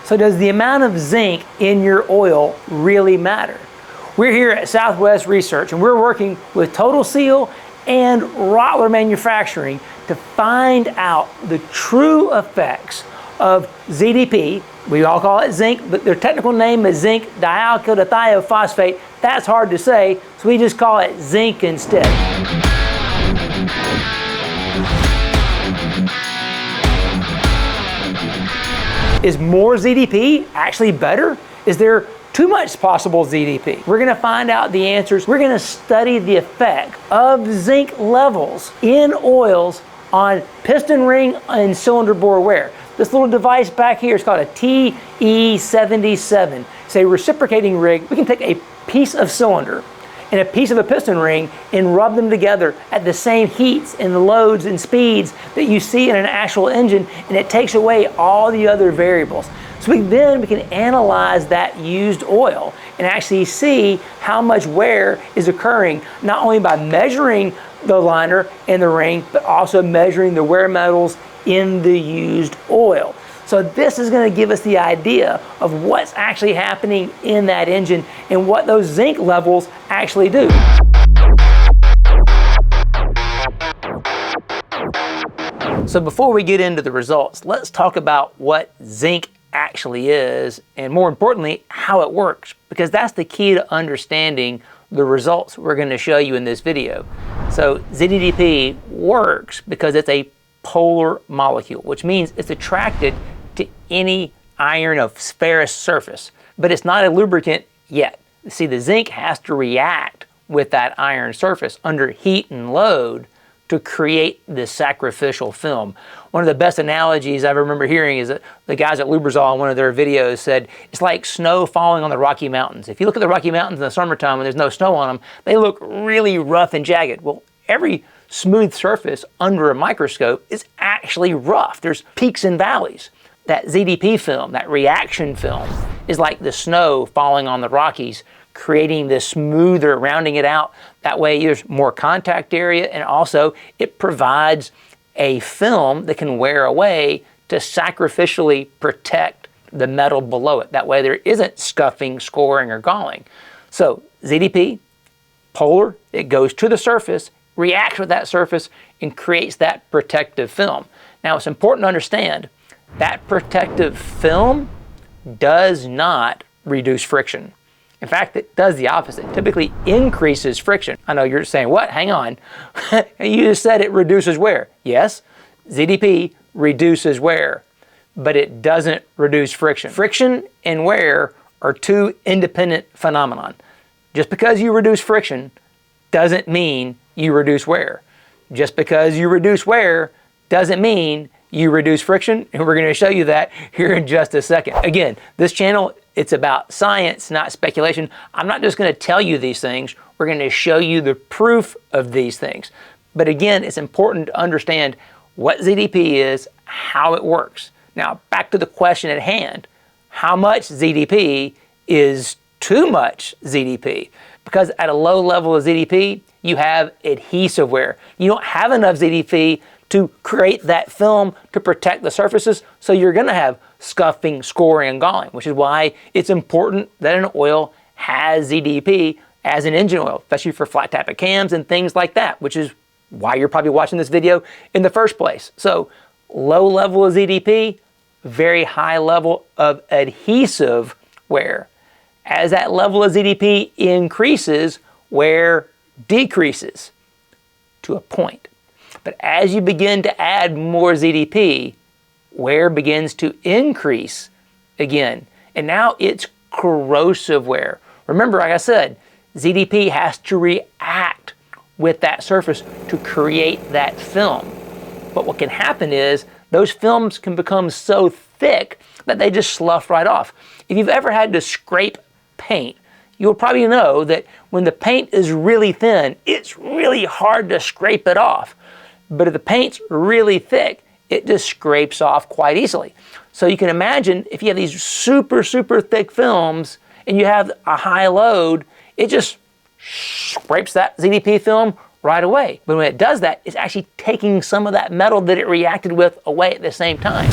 So does the amount of zinc in your oil really matter? We're here at Southwest Research and we're working with Total Seal and Rottler Manufacturing to find out the true effects of ZDP. We all call it zinc, but their technical name is Zinc DialkylDithioPhosphate. That's hard to say, so we just call it zinc instead. Is more ZDP actually better? Is there too much possible ZDP? We're gonna find out the answers. We're gonna study the effect of zinc levels in oils on piston ring and cylinder bore wear. This little device back here is called a TE77. It's a reciprocating rig. We can take a piece of cylinder and a piece of a piston ring and rub them together at the same heats and loads and speeds that you see in an actual engine, and it takes away all the other variables. So then we can analyze that used oil and actually see how much wear is occurring, not only by measuring the liner and the ring, but also measuring the wear metals in the used oil. So this is going to give us the idea of what's actually happening in that engine and what those zinc levels actually do. So before we get into the results, let's talk about what zinc actually is, and more importantly, how it works, because that's the key to understanding the results we're going to show you in this video. So ZDDP works because it's a polar molecule, which means it's attracted to any iron of ferrous surface, but it's not a lubricant yet. See, the zinc has to react with that iron surface under heat and load to create this sacrificial film. One of the best analogies I remember hearing is that the guys at Lubrizol in one of their videos said, it's like snow falling on the Rocky Mountains. If you look at the Rocky Mountains in the summertime when there's no snow on them, they look really rough and jagged. Well, every smooth surface under a microscope is actually rough. There's peaks and valleys. That ZDP film, that reaction film, is like the snow falling on the Rockies, creating this smoother, rounding it out. That way there's more contact area, and also it provides a film that can wear away to sacrificially protect the metal below it. That way there isn't scuffing, scoring, or galling. So ZDP, polar, it goes to the surface, reacts with that surface, and creates that protective film. Now it's important to understand that protective film does not reduce friction. In fact, it does the opposite. It typically increases friction. I know you're saying, what? Hang on. You just said it reduces wear. Yes, ZDP reduces wear, but it doesn't reduce friction. Friction and wear are two independent phenomena. Just because you reduce friction doesn't mean you reduce wear. Just because you reduce wear doesn't mean you reduce friction, and we're going to show you that here in just a second. Again, this channel, it's about science, not speculation. I'm not just going to tell you these things. We're going to show you the proof of these things. But again, it's important to understand what ZDP is, how it works. Now, back to the question at hand. How much ZDP is too much ZDP? Because at a low level of ZDP, you have adhesive wear. You don't have enough ZDP to create that film to protect the surfaces, so you're going to have scuffing, scoring, and galling, which is why it's important that an oil has ZDP as an engine oil, especially for flat tappet cams and things like that, which is why you're probably watching this video in the first place. So low level of ZDP, very high level of adhesive wear. As that level of ZDP increases, wear decreases to a point. But as you begin to add more ZDP, wear begins to increase again. And now it's corrosive wear. Remember, like I said, ZDP has to react with that surface to create that film. But what can happen is those films can become so thick that they just slough right off. If you've ever had to scrape paint, you'll probably know that when the paint is really thin, it's really hard to scrape it off. But if the paint's really thick, it just scrapes off quite easily. So you can imagine if you have these super, super thick films and you have a high load, it just scrapes that ZDP film right away. But when it does that, it's actually taking some of that metal that it reacted with away at the same time.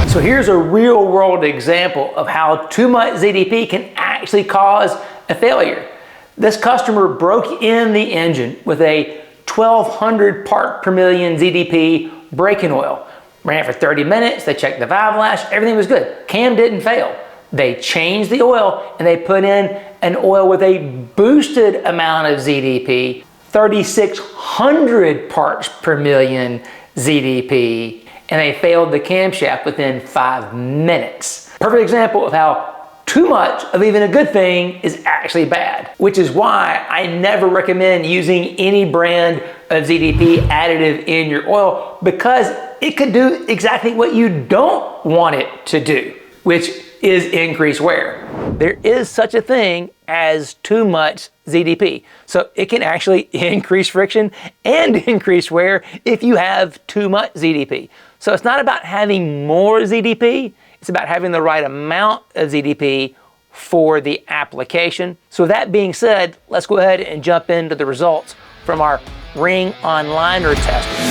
So here's a real world example of how too much ZDP can actually cause a failure. This customer broke in the engine with a 1200 part per million ZDP braking oil. Ran it for 30 minutes, they checked the valve lash, everything was good. Cam didn't fail. They changed the oil and they put in an oil with a boosted amount of ZDP, 3600 parts per million ZDP, and they failed the camshaft within 5 minutes. Perfect example of how too much of even a good thing is actually bad, which is why I never recommend using any brand of ZDP additive in your oil, because it could do exactly what you don't want it to do, which is increase wear. There is such a thing as too much ZDP. So it can actually increase friction and increase wear if you have too much ZDP. So it's not about having more ZDP, it's about having the right amount of ZDP for the application. So with that being said, let's go ahead and jump into the results from our ring on liner testing.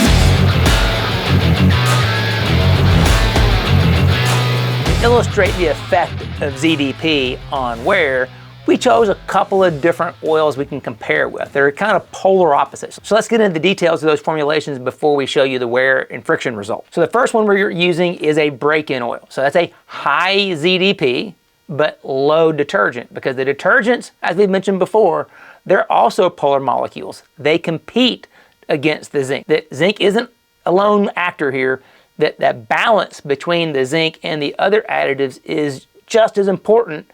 To illustrate the effect of ZDP on wear, we chose a couple of different oils we can compare with. They're kind of polar opposites. So let's get into the details of those formulations before we show you the wear and friction results. So the first one we're using is a break-in oil. So that's a high ZDP, but low detergent, because the detergents, as we've mentioned before, they're also polar molecules. They compete against the zinc. The zinc isn't a lone actor here. That balance between the zinc and the other additives is just as important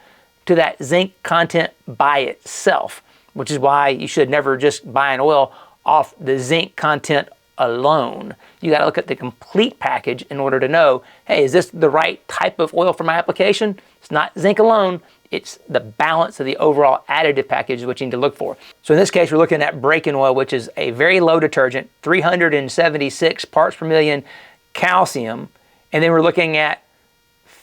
to that zinc content by itself, which is why you should never just buy an oil off the zinc content alone. You got to look at the complete package in order to know, hey, is this the right type of oil for my application? It's not zinc alone, it's the balance of the overall additive package is what you need to look for. So in this case, we're looking at break-in oil, which is a very low detergent, 376 parts per million calcium, and then we're looking at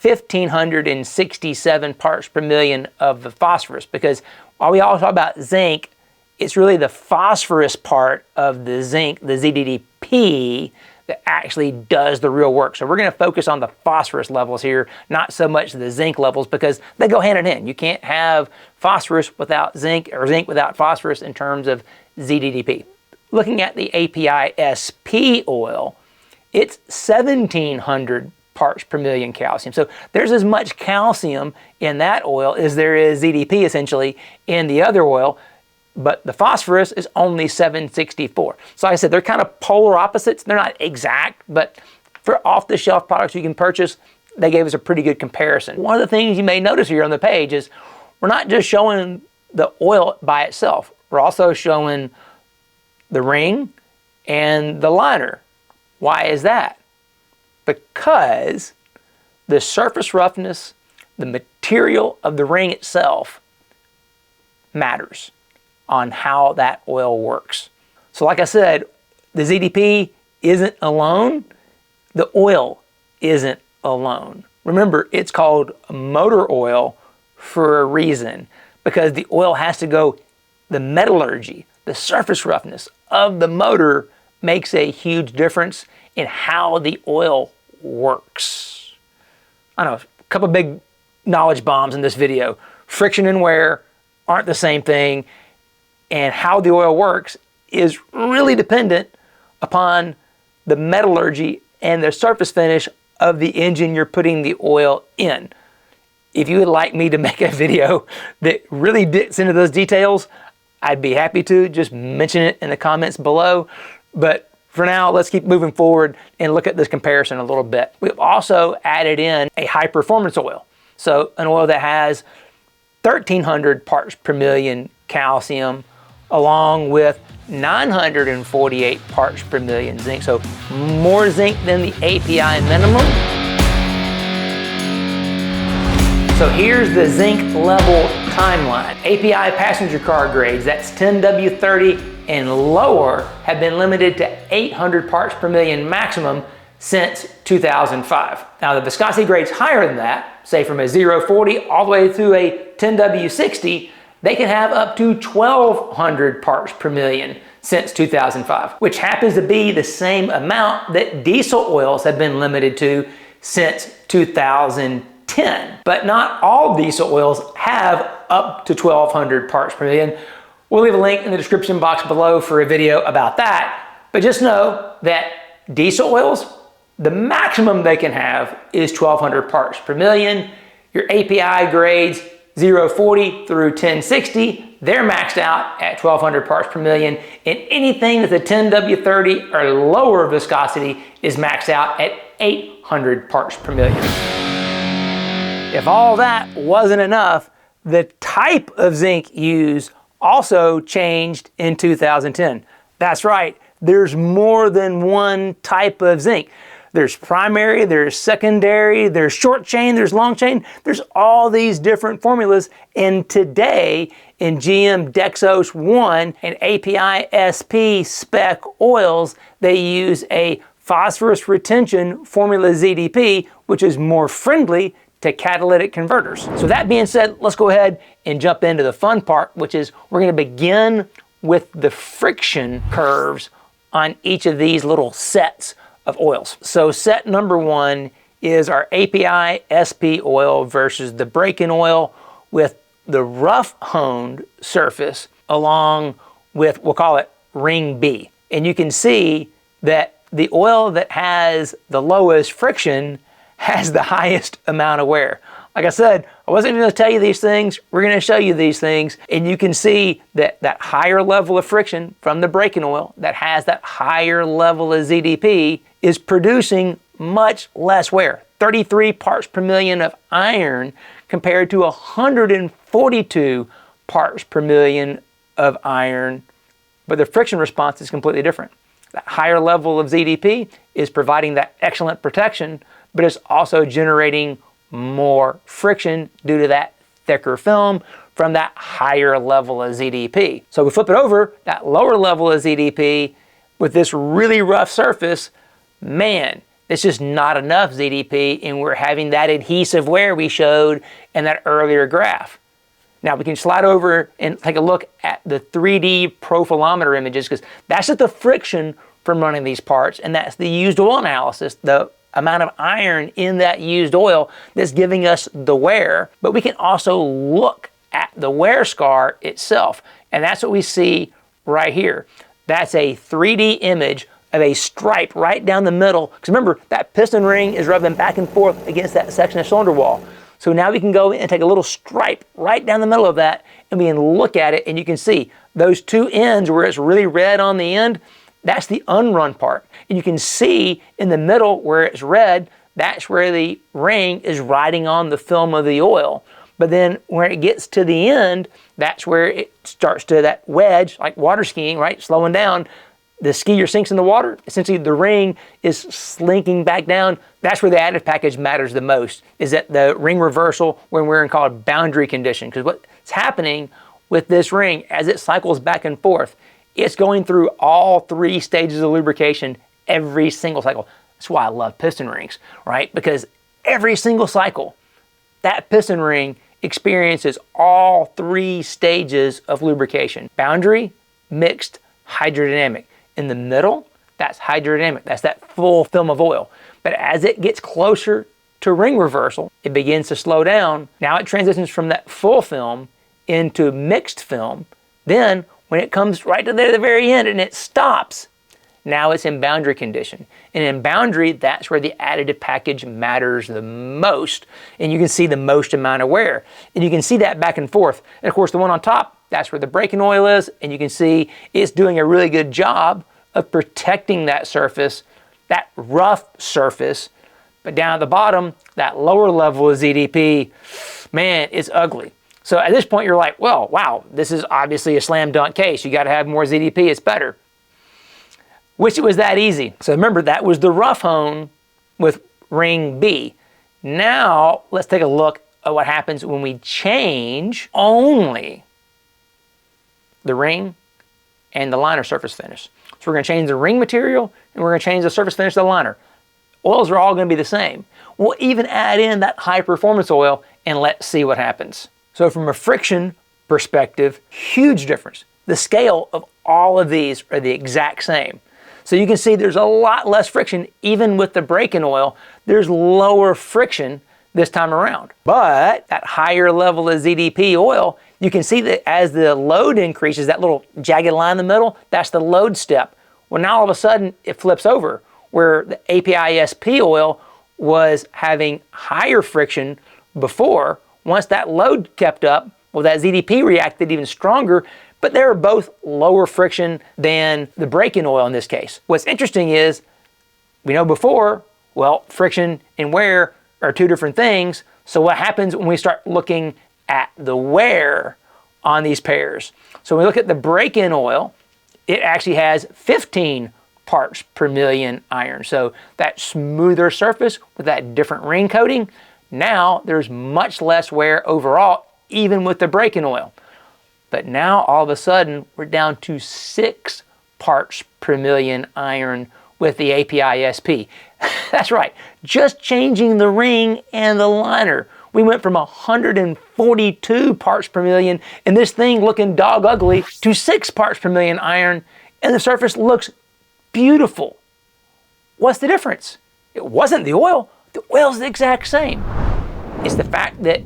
1,567 parts per million of the phosphorus, because while we all talk about zinc, it's really the phosphorus part of the zinc, the ZDDP, that actually does the real work. So we're going to focus on the phosphorus levels here, not so much the zinc levels, because they go hand in hand. You can't have phosphorus without zinc or zinc without phosphorus in terms of ZDDP. Looking at the API SP oil, it's 1,700 parts per million calcium. So there's as much calcium in that oil as there is ZDP essentially in the other oil, but the phosphorus is only 764. So like I said, they're kind of polar opposites. They're not exact, but for off-the-shelf products you can purchase, they gave us a pretty good comparison. One of the things you may notice here on the page is we're not just showing the oil by itself. We're also showing the ring and the liner. Why is that? Because the surface roughness, the material of the ring itself matters on how that oil works. So like I said, the ZDP isn't alone, the oil isn't alone. Remember, it's called motor oil for a reason, because the oil has to go, the metallurgy, the surface roughness of the motor makes a huge difference in how the oil works. I know, a couple of big knowledge bombs in this video. Friction and wear aren't the same thing, and how the oil works is really dependent upon the metallurgy and the surface finish of the engine you're putting the oil in. If you would like me to make a video that really digs into those details, I'd be happy to. Just mention it in the comments below. But for now, let's keep moving forward and look at this comparison a little bit. We've also added in a high performance oil. So an oil that has 1,300 parts per million calcium along with 948 parts per million zinc. So more zinc than the API minimum. So here's the zinc level timeline. API passenger car grades, that's 10W30 and lower, have been limited to 800 parts per million maximum since 2005. Now the viscosity grades higher than that, say from a 040 all the way through a 10W60, they can have up to 1,200 parts per million since 2005, which happens to be the same amount that diesel oils have been limited to since 2010. But not all diesel oils have up to 1,200 parts per million. We'll leave a link in the description box below for a video about that. But just know that diesel oils, the maximum they can have is 1,200 parts per million. Your API grades 040 through 1060, they're maxed out at 1,200 parts per million. And anything that's a 10W30 or lower viscosity is maxed out at 800 parts per million. If all that wasn't enough, the type of zinc used also changed in 2010. That's right, there's more than one type of zinc. There's primary, there's secondary, there's short chain, there's long chain. There's all these different formulas. And today in GM Dexos 1 and API SP spec oils, they use a phosphorus retention formula ZDP, which is more friendly to catalytic converters. So that being said, let's go ahead and jump into the fun part, which is we're going to begin with the friction curves on each of these little sets of oils. So set number one is our API SP oil versus the break-in oil with the rough honed surface along with, we'll call it ring B. And you can see that the oil that has the lowest friction has the highest amount of wear. Like I said, I wasn't going to tell you these things. We're going to show you these things. And you can see that that higher level of friction from the break-in oil that has that higher level of ZDP is producing much less wear. 33 parts per million of iron compared to 142 parts per million of iron. But the friction response is completely different. That higher level of ZDP is providing that excellent protection, but it's also generating more friction due to that thicker film from that higher level of ZDP. So we flip it over, that lower level of ZDP with this really rough surface, man, it's just not enough ZDP, and we're having that adhesive wear we showed in that earlier graph. Now we can slide over and take a look at the 3D profilometer images, because that's just the friction from running these parts, and that's the used oil analysis, the amount of iron in that used oil that's giving us the wear. But we can also look at the wear scar itself, and that's what we see right here. That's a 3D image of a stripe right down the middle, because remember, that piston ring is rubbing back and forth against that section of cylinder wall. So now we can go and take a little stripe right down the middle of that, and we can look at it, and you can see those two ends where it's really red on the end, that's the unrun part. And you can see in the middle where it's red, that's where the ring is riding on the film of the oil. But then when it gets to the end, that's where it starts to that wedge, like water skiing, right? Slowing down. The skier sinks in the water. Essentially, the ring is slinking back down. That's where the additive package matters the most, is that the ring reversal when we're in called boundary condition. Because what's happening with this ring as it cycles back and forth, it's going through all three stages of lubrication every single cycle. That's why I love piston rings, right? Because every single cycle, that piston ring experiences all three stages of lubrication. Boundary, mixed, hydrodynamic. In the middle, that's hydrodynamic. That's that full film of oil. But as it gets closer to ring reversal, it begins to slow down. Now it transitions from that full film into mixed film. Then when it comes right to the very end and it stops, now it's in boundary condition. And in boundary, that's where the additive package matters the most. And you can see the most amount of wear. And you can see that back and forth. And of course, the one on top, that's where the break-in oil is. And you can see it's doing a really good job of protecting that surface, that rough surface. But down at the bottom, that lower level of ZDP, man, it's ugly. So at this point, you're like, well, wow, this is obviously a slam dunk case. You got to have more ZDP, it's better. Wish it was that easy. So remember, that was the rough hone with ring B. Now, let's take a look at what happens when we change only the ring and the liner surface finish. So we're going to change the ring material, and we're going to change the surface finish of the liner. Oils are all going to be the same. We'll even add in that high performance oil, and let's see what happens. So from a friction perspective, huge difference. The scale of all of these are the exact same. So you can see there's a lot less friction. Even with the break-in oil, there's lower friction this time around. But that higher level of ZDP oil, you can see that as the load increases, that little jagged line in the middle, that's the load step. Well, now all of a sudden it flips over, where the API-SP oil was having higher friction before. Once that load kept up, well, that ZDP reacted even stronger, but they were both lower friction than the break-in oil in this case. What's interesting is, we know before, well, friction and wear are two different things. So what happens when we start looking at the wear on these pairs? So when we look at the break-in oil, it actually has 15 parts per million iron. So that smoother surface with that different ring coating, now there's much less wear overall, even with the break-in oil. But now all of a sudden we're down to 6 parts per million iron with the API-SP. That's right, just changing the ring and the liner. We went from 142 parts per million and this thing looking dog ugly to 6 parts per million iron, and the surface looks beautiful. What's the difference? It wasn't the oil. The oil's the exact same. It's the fact that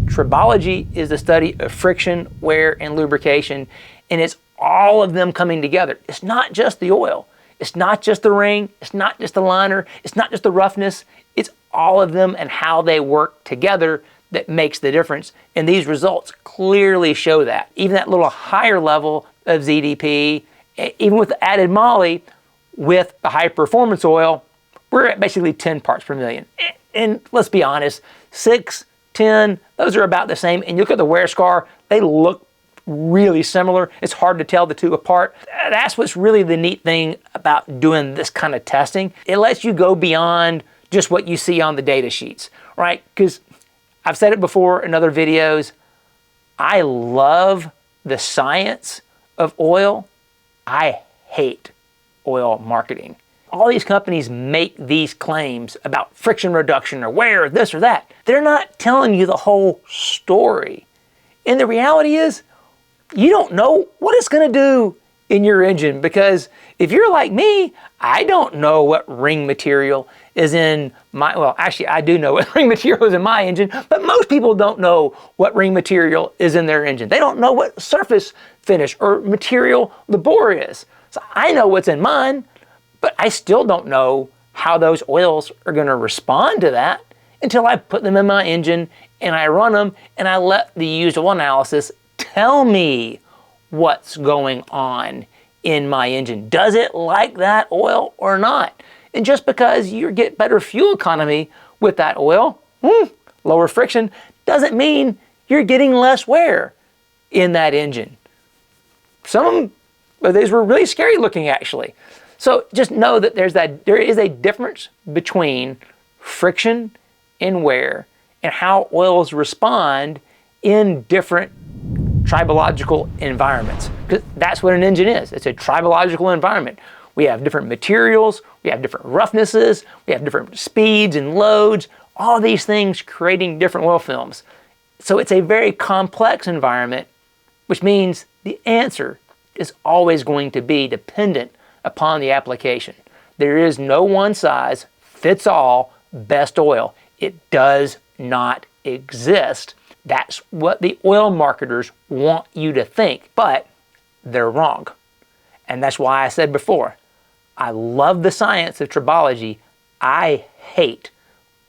tribology is the study of friction, wear, and lubrication, and it's all of them coming together. It's not just the oil. It's not just the ring. It's not just the liner. It's not just the roughness. It's all of them and how they work together that makes the difference. And these results clearly show that. Even that little higher level of ZDP, even with the added moly, with the high performance oil, we're at basically 10 parts per million. And let's be honest, 6, 10, those are about the same. And you look at the wear scar, they look really similar. It's hard to tell the two apart. That's what's really the neat thing about doing this kind of testing. It lets you go beyond just what you see on the data sheets, right? Because I've said it before in other videos, I love the science of oil. I hate oil marketing. All these companies make these claims about friction reduction or wear or this or that. They're not telling you the whole story. And the reality is, you don't know what it's going to do in your engine, because if you're like me, I don't know what ring material is in my, well, actually I do know what ring material is in my engine, but most people don't know what ring material is in their engine. They don't know what surface finish or material the bore is. So I know what's in mine, but I still don't know how those oils are going to respond to that until I put them in my engine and I run them and I let the usable analysis tell me what's going on in my engine. Does it like that oil or not? And just because you get better fuel economy with that oil, lower friction, doesn't mean you're getting less wear in that engine. Some of these were really scary looking, actually. So just know that there is a difference between friction and wear and how oils respond in different tribological environments. Because that's what an engine is. It's a tribological environment. We have different materials, we have different roughnesses, we have different speeds and loads, all these things creating different oil films. So it's a very complex environment, which means the answer is always going to be dependent upon the application. There is no one size fits all best oil. It does not exist. That's what the oil marketers want you to think, but they're wrong. And that's why I said before, I love the science of tribology. I hate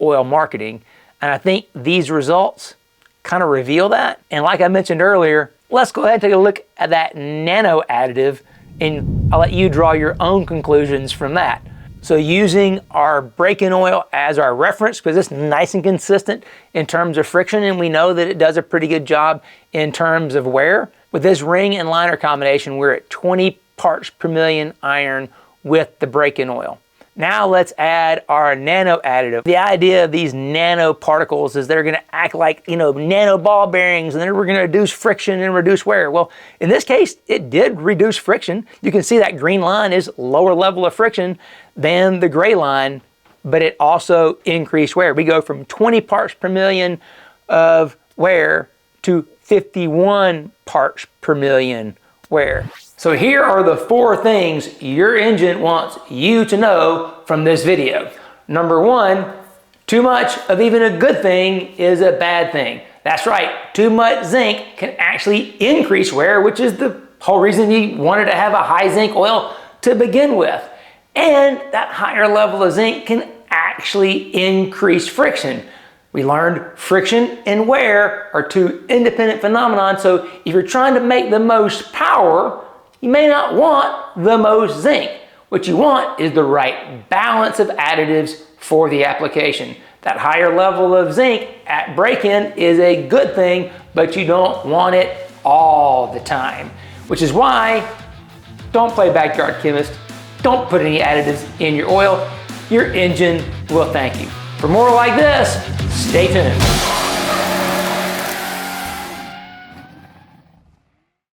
oil marketing. And I think these results kind of reveal that. And like I mentioned earlier, let's go ahead and take a look at that nano additive, and I'll let you draw your own conclusions from that. So using our break-in oil as our reference, because it's nice and consistent in terms of friction, and we know that it does a pretty good job in terms of wear. With this ring and liner combination, we're at 20 parts per million iron with the break-in oil. Now let's add our nano additive. The idea of these nano particles is they're going to act like, nano ball bearings, and then we're going to reduce friction and reduce wear. Well, in this case, it did reduce friction. You can see that green line is lower level of friction than the gray line, but it also increased wear. We go from 20 parts per million of wear to 51 parts per million wear. So here are the 4 things your engine wants you to know from this video. Number 1, too much of even a good thing is a bad thing. That's right, too much zinc can actually increase wear, which is the whole reason you wanted to have a high zinc oil to begin with. And that higher level of zinc can actually increase friction. We learned friction and wear are 2 independent phenomena, so if you're trying to make the most power, you may not want the most zinc. What you want is the right balance of additives for the application. That higher level of zinc at break-in is a good thing, but you don't want it all the time. Which is why, don't play backyard chemist. Don't put any additives in your oil. Your engine will thank you. For more like this, stay tuned.